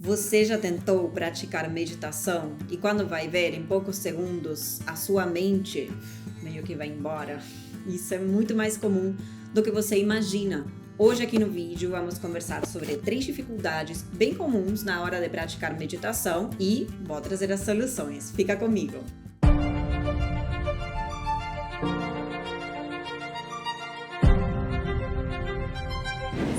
Você já tentou praticar meditação e quando vai ver, em poucos segundos, a sua mente meio que vai embora? Isso é muito mais comum do que você imagina. Hoje aqui no vídeo vamos conversar sobre 3 dificuldades bem comuns na hora de praticar meditação e vou trazer as soluções. Fica comigo!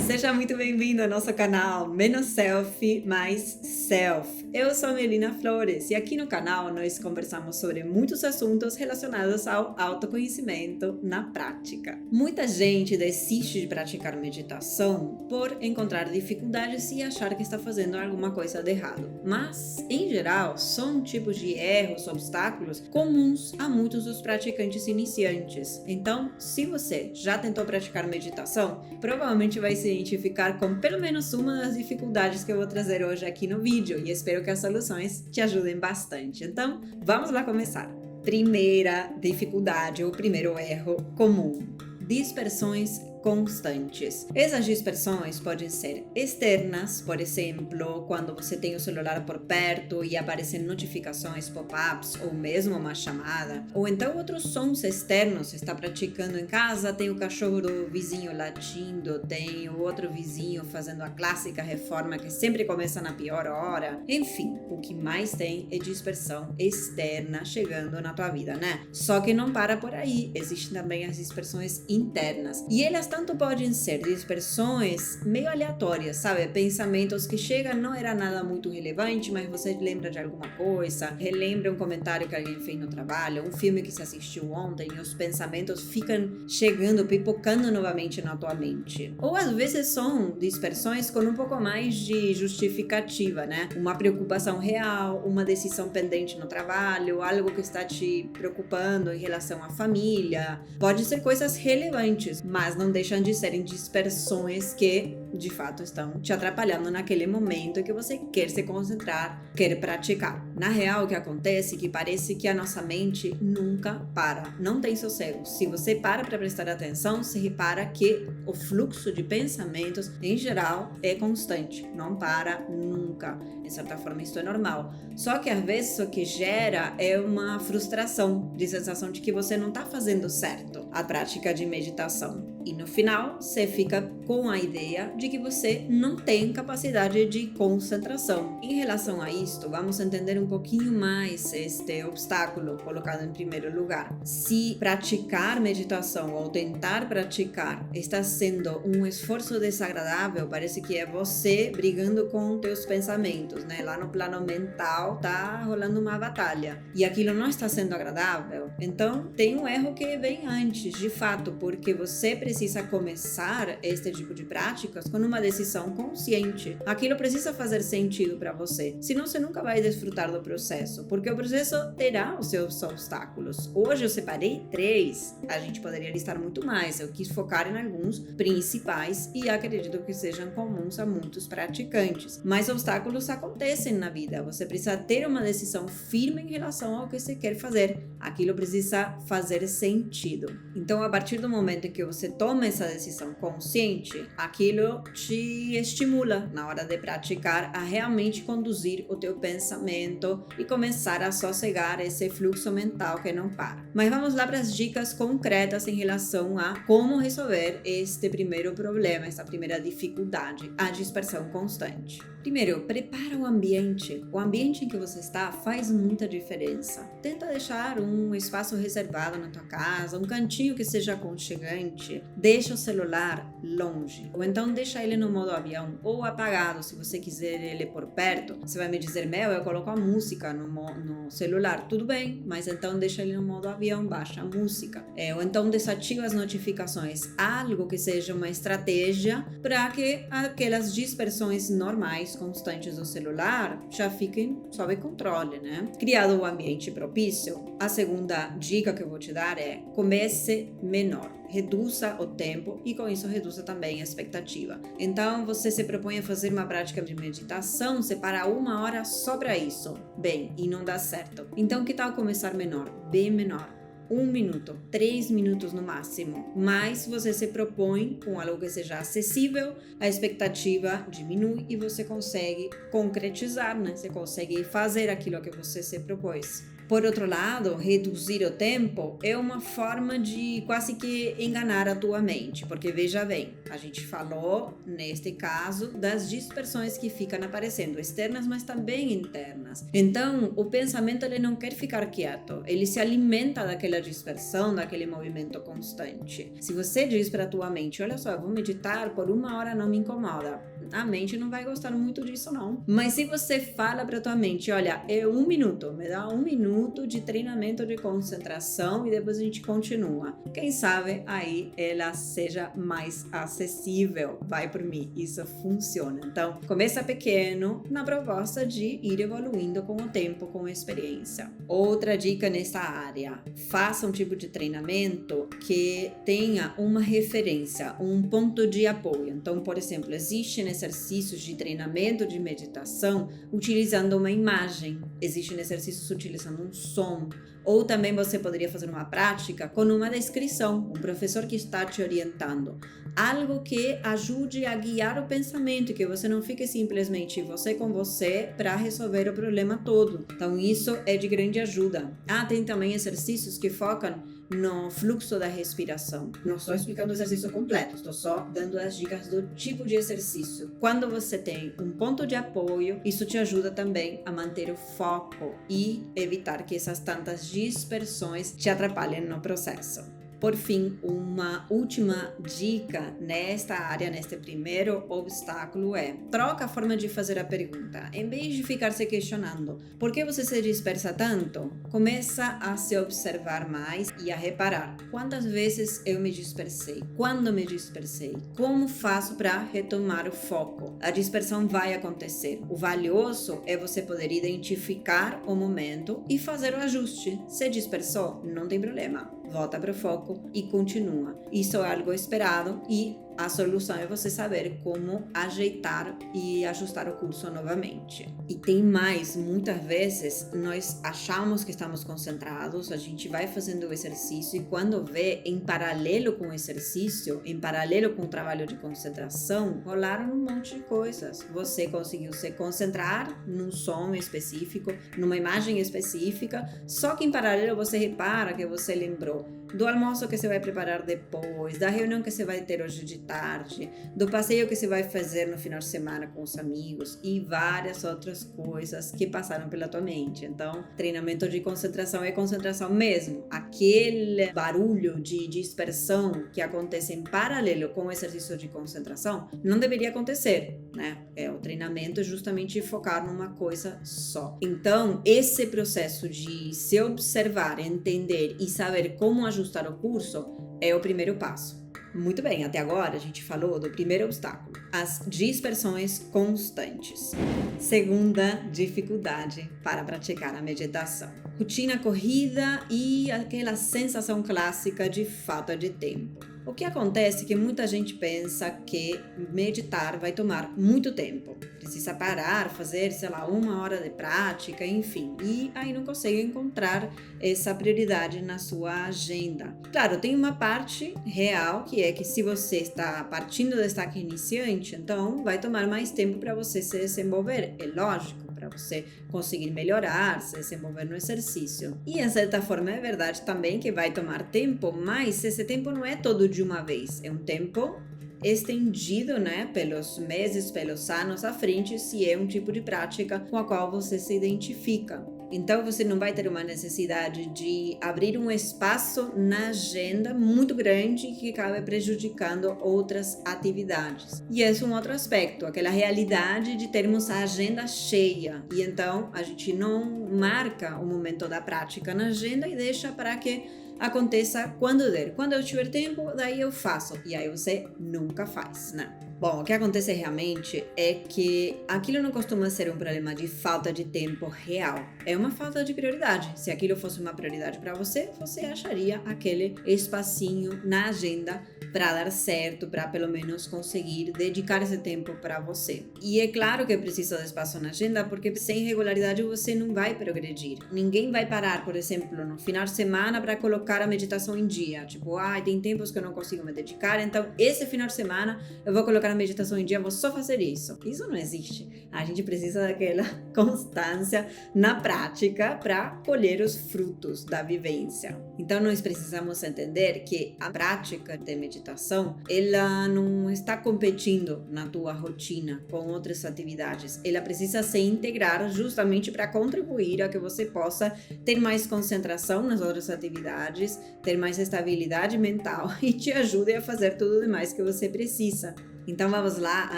Seja muito bem-vindo ao nosso canal Menos Selfie, Mais Self. Eu sou a Melina Flores e aqui no canal nós conversamos sobre muitos assuntos relacionados ao autoconhecimento na prática. Muita gente desiste de praticar meditação por encontrar dificuldades e achar que está fazendo alguma coisa de errado. Mas, em geral, são tipos de erros, obstáculos comuns a muitos dos praticantes iniciantes. Então, se você já tentou praticar meditação, provavelmente vai se identificar com pelo menos uma das dificuldades que eu vou trazer hoje aqui no vídeo e espero que as soluções te ajudem bastante. Então, vamos lá começar. Primeira dificuldade, ou primeiro erro comum: dispersões constantes. Essas dispersões podem ser externas, por exemplo, quando você tem o celular por perto e aparecem notificações, pop-ups ou mesmo uma chamada, ou então outros sons externos. Você está praticando em casa, tem o cachorro do vizinho latindo, tem o outro vizinho fazendo a clássica reforma que sempre começa na pior hora. Enfim, o que mais tem é dispersão externa chegando na tua vida, né? Só que não para por aí, existem também as dispersões internas e elas tanto podem ser dispersões meio aleatórias, sabe? Pensamentos que chegam, não era nada muito relevante, mas você lembra de alguma coisa, relembra um comentário que alguém fez no trabalho, um filme que você assistiu ontem e os pensamentos ficam chegando, pipocando novamente na tua mente. Ou às vezes são dispersões com um pouco mais de justificativa, né? Uma preocupação real, uma decisão pendente no trabalho, algo que está te preocupando em relação à família. Pode ser coisas relevantes, mas não deixam de serem dispersões que, de fato, estão te atrapalhando naquele momento que você quer se concentrar, quer praticar. Na real, o que acontece é que parece que a nossa mente nunca para, não tem sossego. Se você para prestar atenção, você repara que o fluxo de pensamentos, em geral, é constante, não para nunca. De certa forma, isso é normal. Só que às vezes o que gera é uma frustração, de sensação de que você não está fazendo certo a prática de meditação. E no final, você fica com a ideia de que você não tem capacidade de concentração. Em relação a isto, vamos entender um pouquinho mais este obstáculo colocado em primeiro lugar. Se praticar meditação ou tentar praticar está sendo um esforço desagradável, parece que é você brigando com teus pensamentos, né? Lá no plano mental tá rolando uma batalha e aquilo não está sendo agradável. Então, tem um erro que vem antes, de fato, porque você precisa começar este tipo de práticas com uma decisão consciente. Aquilo precisa fazer sentido para você, senão você nunca vai desfrutar do processo, porque o processo terá os seus obstáculos. Hoje eu separei 3, a gente poderia listar muito mais, eu quis focar em alguns principais e acredito que sejam comuns a muitos praticantes. Mas obstáculos acontecem na vida, você precisa ter uma decisão firme em relação ao que você quer fazer, aquilo precisa fazer sentido. Então, a partir do momento em que você toma essa decisão consciente, aquilo te estimula na hora de praticar a realmente conduzir o teu pensamento e começar a sossegar esse fluxo mental que não para. Mas vamos lá para as dicas concretas em relação a como resolver este primeiro problema, essa primeira dificuldade, a dispersão constante. Primeiro, prepara o ambiente. O ambiente em que você está faz muita diferença. Tenta deixar um espaço reservado na tua casa, um cantinho que seja aconchegante. Deixa o celular longe, ou então deixa ele no modo avião, ou apagado, se você quiser ele por perto. Você vai me dizer, Mel, eu coloco a música no celular. Tudo bem, mas então deixa ele no modo avião, baixa a música. Ou então desativa as notificações. Algo que seja uma estratégia para que aquelas dispersões normais, constantes do celular, já fiquem sob controle, né? Criado o ambiente propício, a segunda dica que eu vou te dar é comece menor. Reduza o tempo e com isso reduza também a expectativa. Então você se propõe a fazer uma prática de meditação, separa 1 hora só para isso. Bem, e não dá certo. Então que tal começar menor? Bem menor. 1 minuto, 3 minutos no máximo. Mas você se propõe com algo que seja acessível, a expectativa diminui e você consegue concretizar, né? Você consegue fazer aquilo que você se propôs. Por outro lado, reduzir o tempo é uma forma de quase que enganar a tua mente, porque veja bem, a gente falou, neste caso, das dispersões que ficam aparecendo, externas, mas também internas. Então, o pensamento ele não quer ficar quieto, ele se alimenta daquela dispersão, daquele movimento constante. Se você diz para a tua mente, olha só, eu vou meditar por 1 hora, não me incomoda, a mente não vai gostar muito disso não. Mas se você fala para tua mente, olha, é 1 minuto, me dá 1 minuto de treinamento de concentração e depois a gente continua. Quem sabe aí ela seja mais acessível. Vai por mim, isso funciona. Então, começa pequeno na proposta de ir evoluindo com o tempo, com a experiência. Outra dica nessa área, faça um tipo de treinamento que tenha uma referência, um ponto de apoio. Então, por exemplo, existem exercícios de treinamento de meditação utilizando uma imagem, existem exercícios utilizando um som, ou também você poderia fazer uma prática com uma descrição, um professor que está te orientando, algo que ajude a guiar o pensamento, que você não fique simplesmente você com você para resolver o problema todo. Então isso é de grande ajuda. Tem também exercícios que focam no fluxo da respiração. Não estou explicando o exercício completo, estou só dando as dicas do tipo de exercício. Quando você tem um ponto de apoio, isso te ajuda também a manter o foco e evitar que essas tantas dispersões te atrapalhem no processo. Por fim, uma última dica nesta área, neste primeiro obstáculo é: troca a forma de fazer a pergunta. Em vez de ficar se questionando por que você se dispersa tanto, começa a se observar mais e a reparar quantas vezes eu me dispersei, quando me dispersei, como faço para retomar o foco. A dispersão vai acontecer. O valioso é você poder identificar o momento e fazer o ajuste. Se dispersou, não tem problema. Volta para o foco e continua. Isso é algo esperado e a solução é você saber como ajeitar e ajustar o curso novamente. E tem mais, muitas vezes nós achamos que estamos concentrados, a gente vai fazendo o exercício e quando vê, em paralelo com o exercício, em paralelo com o trabalho de concentração, rolaram um monte de coisas. Você conseguiu se concentrar num som específico, numa imagem específica, só que em paralelo você repara que você lembrou do almoço que você vai preparar depois, da reunião que você vai ter hoje de tarde, do passeio que você vai fazer no final de semana com os amigos e várias outras coisas que passaram pela tua mente. Então, treinamento de concentração é concentração mesmo. Aquele barulho de dispersão que acontece em paralelo com o exercício de concentração não deveria acontecer, né? O treinamento é justamente focar numa coisa só. Então, esse processo de se observar, entender e saber como ajustar o curso é o primeiro passo. Muito bem, até agora a gente falou do primeiro obstáculo, as dispersões constantes. Segunda dificuldade para praticar a meditação: rotina corrida e aquela sensação clássica de falta de tempo. O que acontece é que muita gente pensa que meditar vai tomar muito tempo. Precisa parar, fazer, 1 hora de prática, enfim. E aí não consegue encontrar essa prioridade na sua agenda. Claro, tem uma parte real, que é que se você está partindo do destaque iniciante, então vai tomar mais tempo para você se desenvolver. É lógico, para você conseguir melhorar, se desenvolver no exercício. E, em certa forma, é verdade também que vai tomar tempo, mas esse tempo não é todo de uma vez. É um tempo estendido, né, pelos meses, pelos anos à frente, se é um tipo de prática com a qual você se identifica. Então, você não vai ter uma necessidade de abrir um espaço na agenda muito grande que acabe prejudicando outras atividades. E esse é um outro aspecto, aquela realidade de termos a agenda cheia. E então, a gente não marca o momento da prática na agenda e deixa para que aconteça quando der. Quando eu tiver tempo, daí eu faço. E aí você nunca faz, né? Bom, o que acontece realmente é que aquilo não costuma ser um problema de falta de tempo real. É uma falta de prioridade. Se aquilo fosse uma prioridade para você, você acharia aquele espacinho na agenda para dar certo, para pelo menos conseguir dedicar esse tempo para você. E é claro que precisa de espaço na agenda, porque sem regularidade você não vai progredir. Ninguém vai parar, por exemplo, no final de semana para colocar a meditação em dia. Tipo, tem tempos que eu não consigo me dedicar, então esse final de semana eu vou colocar a meditação em dia, vou só fazer isso. Isso não existe. A gente precisa daquela constância na prática para colher os frutos da vivência. Então nós precisamos entender que a prática de meditação, ela não está competindo na tua rotina com outras atividades. Ela precisa se integrar justamente para contribuir a que você possa ter mais concentração nas outras atividades, ter mais estabilidade mental e te ajude a fazer tudo demais que você precisa. Então vamos lá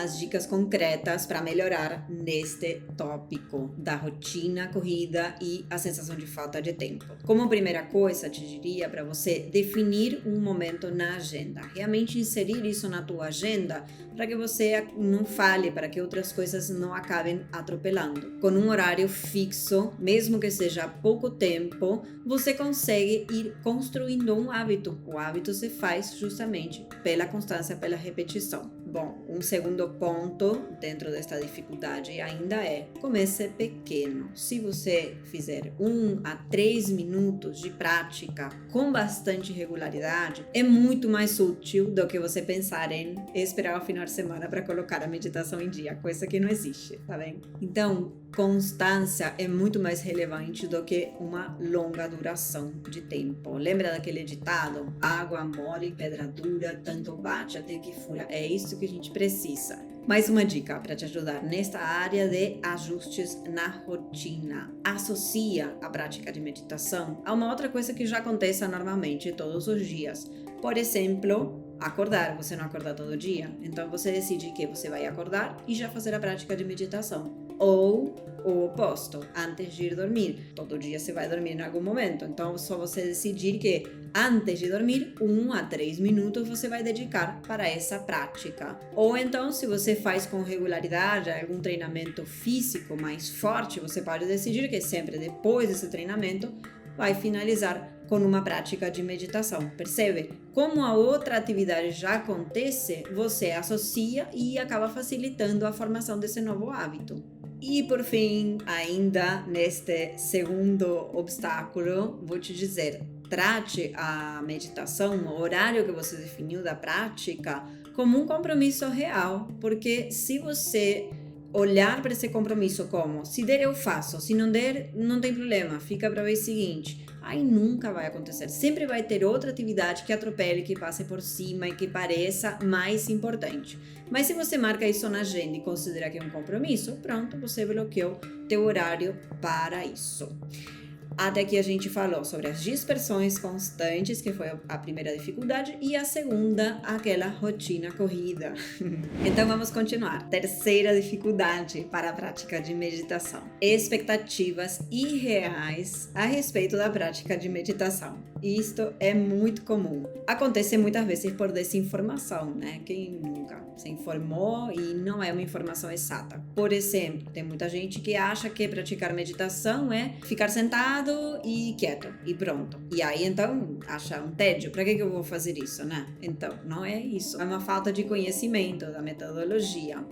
às dicas concretas para melhorar neste tópico da rotina, corrida e a sensação de falta de tempo. Como primeira coisa, te diria para você definir um momento na agenda, realmente inserir isso na tua agenda para que você não falhe, para que outras coisas não acabem atropelando. Com um horário fixo, mesmo que seja pouco tempo, você consegue ir construindo um hábito. O hábito se faz justamente pela constância, pela repetição. Bom, um segundo ponto dentro desta dificuldade ainda é comece pequeno. Se você fizer 1 a 3 minutos de prática com bastante regularidade, é muito mais útil do que você pensar em esperar o final de semana para colocar a meditação em dia, coisa que não existe, tá bem? Então, constância é muito mais relevante do que uma longa duração de tempo. Lembra daquele ditado? Água mole, pedra dura, tanto bate até que fura. É isso que a gente precisa. Mais uma dica para te ajudar nesta área de ajustes na rotina. Associa a prática de meditação a uma outra coisa que já acontece normalmente todos os dias. Por exemplo, acordar. Você não acorda todo dia, então você decide que você vai acordar e já fazer a prática de meditação. Ou o oposto, antes de ir dormir. Todo dia você vai dormir em algum momento, então só você decidir que antes de dormir, 1 a 3 minutos você vai dedicar para essa prática. Ou então, se você faz com regularidade algum treinamento físico mais forte, você pode decidir que sempre depois desse treinamento vai finalizar com uma prática de meditação. Percebe? Como a outra atividade já acontece, você associa e acaba facilitando a formação desse novo hábito. E por fim, ainda neste segundo obstáculo, vou te dizer, trate a meditação, o horário que você definiu da prática, como um compromisso real, porque se você olhar para esse compromisso como, se der eu faço, se não der, não tem problema, fica para a vez seguinte, aí nunca vai acontecer. Sempre vai ter outra atividade que atropele, que passe por cima e que pareça mais importante. Mas se você marca isso na agenda e considera que é um compromisso, pronto, você bloqueou teu horário para isso. Até aqui a gente falou sobre as dispersões constantes, que foi a primeira dificuldade, e a segunda, aquela rotina corrida. Então vamos continuar. Terceira dificuldade para a prática de meditação: expectativas irreais a respeito da prática de meditação. Isto é muito comum. Acontece muitas vezes por desinformação, né? Quem nunca se informou e não é uma informação exata. Por exemplo, tem muita gente que acha que praticar meditação é ficar sentado e quieto e pronto. E aí então acha um tédio. Para que eu vou fazer isso, né? Então, não é isso. É uma falta de conhecimento da metodologia.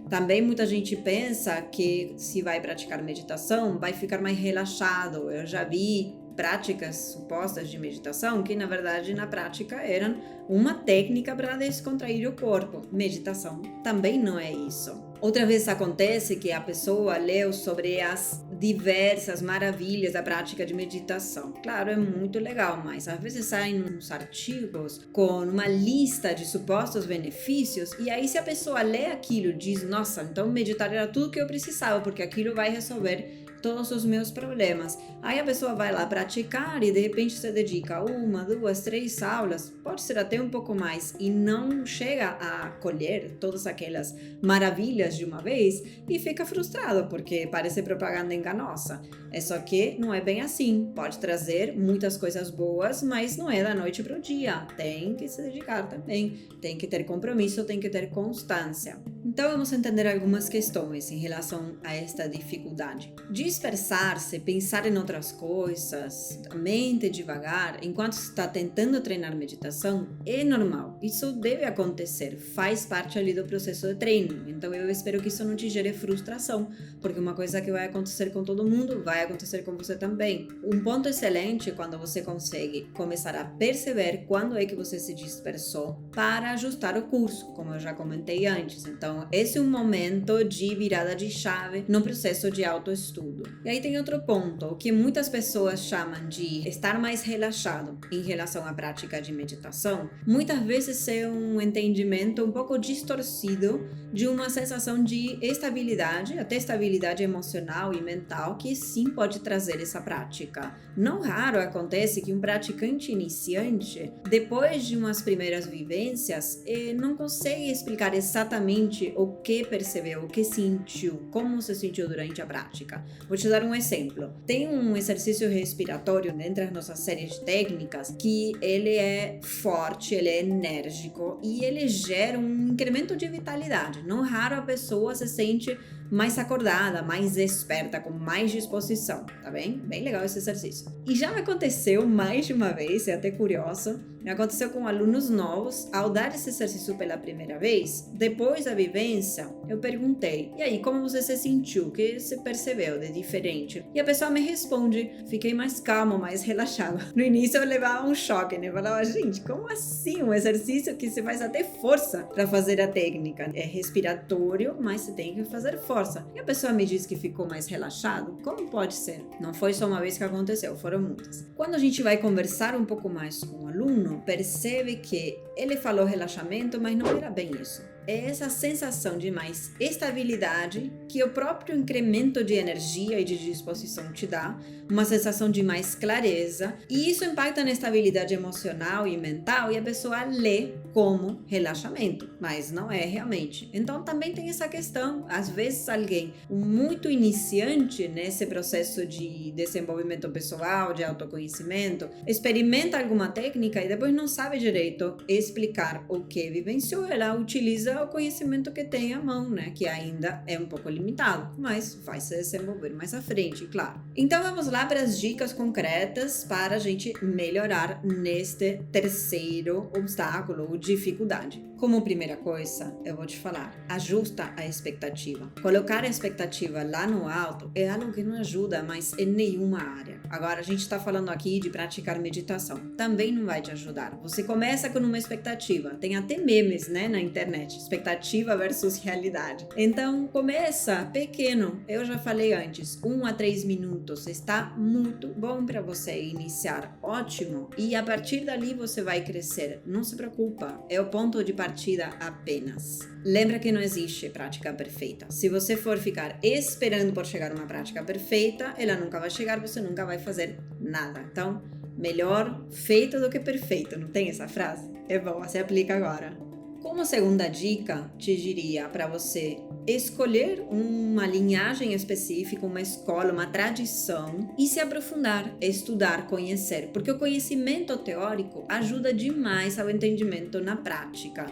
Também muita gente pensa que se vai praticar meditação vai ficar mais relaxado. Eu já vi práticas supostas de meditação que na verdade na prática eram uma técnica para descontrair o corpo. Meditação também não é isso. Outra vez acontece que a pessoa leu sobre as diversas maravilhas da prática de meditação. Claro, é muito legal, mas às vezes saem uns artigos com uma lista de supostos benefícios e aí se a pessoa lê aquilo diz, nossa, então meditar era tudo que eu precisava porque aquilo vai resolver todos os meus problemas. Aí a pessoa vai lá praticar e de repente se dedica 1, 2, 3 aulas, pode ser até um pouco mais, e não chega a colher todas aquelas maravilhas dias de uma vez e fica frustrado porque parece propaganda enganosa. É só que não é bem assim. Pode trazer muitas coisas boas, mas não é da noite para o dia. Tem que se dedicar também, tem que ter compromisso, tem que ter constância. Então vamos entender algumas questões em relação a esta dificuldade. Dispersar-se, pensar em outras coisas, a mente devagar, enquanto está tentando treinar meditação, é normal. Isso deve acontecer, faz parte ali do processo de treino. Então eu espero que isso não te gere frustração, porque uma coisa que vai acontecer com todo mundo vai acontecer com você também. Um ponto excelente é quando você consegue começar a perceber quando é que você se dispersou para ajustar o curso, como eu já comentei antes. Então, esse é um momento de virada de chave no processo de autoestudo. E aí tem outro ponto, o que muitas pessoas chamam de estar mais relaxado em relação à prática de meditação, muitas vezes é um entendimento um pouco distorcido de uma sensação de estabilidade, até estabilidade emocional e mental, que sim pode trazer essa prática. Não raro acontece que um praticante iniciante, depois de umas primeiras vivências, não consegue explicar exatamente o que percebeu, o que sentiu, como se sentiu durante a prática. Vou te dar um exemplo. Tem um exercício respiratório dentro das nossas séries de técnicas que ele é forte, ele é enérgico e ele gera um incremento de vitalidade. Não raro a pessoa se sente mais acordada, mais esperta, com mais disposição, tá bem? Bem legal esse exercício. E já me aconteceu mais de uma vez, é até curioso, me aconteceu com alunos novos, ao dar esse exercício pela primeira vez, depois da vivência, eu perguntei, e aí, como você se sentiu? O que você percebeu de diferente? E a pessoa me responde, fiquei mais calmo, mais relaxado. No início eu levava um choque, né? Eu falava, gente, como assim? Um exercício que você faz até força para fazer a técnica. É respiratório, mas você tem que fazer força. E a pessoa me diz que ficou mais relaxado? Como pode ser? Não foi só uma vez que aconteceu, foram muitas. Quando a gente vai conversar um pouco mais com o aluno, percebe que ele falou relaxamento, mas não era bem isso. É essa sensação de mais estabilidade que o próprio incremento de energia e de disposição te dá, uma sensação de mais clareza, e isso impacta na estabilidade emocional e mental, e a pessoa lê como relaxamento, mas não é realmente. Então também tem essa questão, às vezes alguém muito iniciante nesse processo de desenvolvimento pessoal, de autoconhecimento, experimenta alguma técnica e depois não sabe direito explicar o que vivenciou, ela utiliza o conhecimento que tem à mão, né? Que ainda é um pouco limitado, mas vai se desenvolver mais à frente, claro. Então vamos lá para as dicas concretas para a gente melhorar neste terceiro obstáculo ou dificuldade. Como primeira coisa, eu vou te falar, ajusta a expectativa. Colocar a expectativa lá no alto é algo que não ajuda mais em nenhuma área. Agora, a gente está falando aqui de praticar meditação. Também não vai te ajudar. Você começa com uma expectativa. Tem até memes, né, na internet. Expectativa versus realidade. Então, começa pequeno. Eu já falei antes, 1 a 3 minutos está muito bom para você iniciar. Ótimo. E a partir dali você vai crescer. Não se preocupa. É o ponto de partida apenas. Lembra que não existe prática perfeita. Se você for ficar esperando por chegar a uma prática perfeita, ela nunca vai chegar, você nunca vai fazer nada. Então, melhor feito do que perfeito. Não tem essa frase? É bom, você aplica agora. Como segunda dica, te diria para você escolher uma linhagem específica, uma escola, uma tradição e se aprofundar, estudar, conhecer, porque o conhecimento teórico ajuda demais ao entendimento na prática.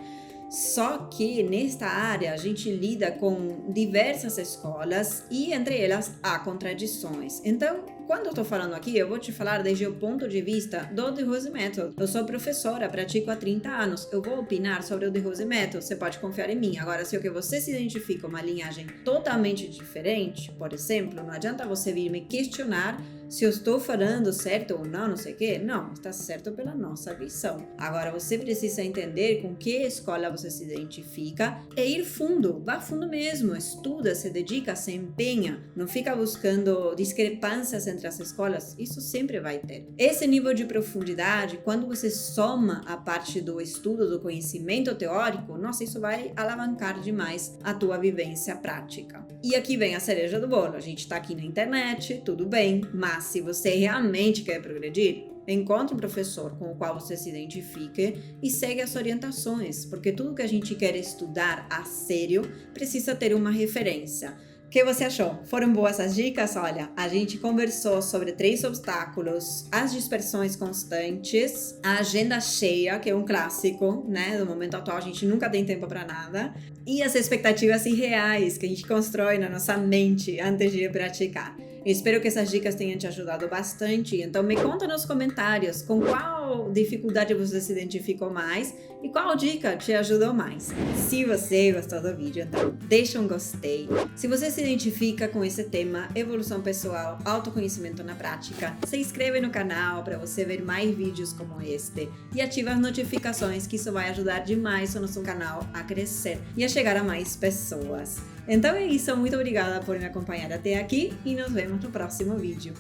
Só que nesta área a gente lida com diversas escolas e entre elas há contradições. Então, quando eu estou falando aqui, eu vou te falar desde o ponto de vista do The Rose Method. Eu sou professora, pratico há 30 anos. Eu vou opinar sobre o The Rose Method, você pode confiar em mim. Agora, se o que você se identifica uma linhagem totalmente diferente, por exemplo, não adianta você vir me questionar se eu estou falando certo ou não, não sei o quê. Não, está certo pela nossa visão. Agora, você precisa entender com que escola você se identifica e ir fundo. Vá fundo mesmo. Estuda, se dedica, se empenha. Não fica buscando discrepâncias entre as escolas. Isso sempre vai ter. Esse nível de profundidade, quando você soma a parte do estudo, do conhecimento teórico, nossa, isso vai alavancar demais a tua vivência prática. E aqui vem a cereja do bolo. A gente está aqui na internet, tudo bem, mas se você realmente quer progredir, encontre um professor com o qual você se identifique e segue as orientações, porque tudo que a gente quer estudar a sério precisa ter uma referência. O que você achou? Foram boas as dicas? Olha, a gente conversou sobre 3 obstáculos, as dispersões constantes, a agenda cheia, que é um clássico, né? No momento atual a gente nunca tem tempo para nada, e as expectativas irreais que a gente constrói na nossa mente antes de praticar. Espero que essas dicas tenham te ajudado bastante. Então me conta nos comentários com qual dificuldade você se identificou mais e qual dica te ajudou mais. Se você gostou do vídeo, então deixa um gostei. Se você se identifica com esse tema, evolução pessoal, autoconhecimento na prática, se inscreve no canal para você ver mais vídeos como este e ativa as notificações, que isso vai ajudar demais o nosso canal a crescer e a chegar a mais pessoas. Então é isso, muito obrigada por me acompanhar até aqui e nos vemos no próximo vídeo.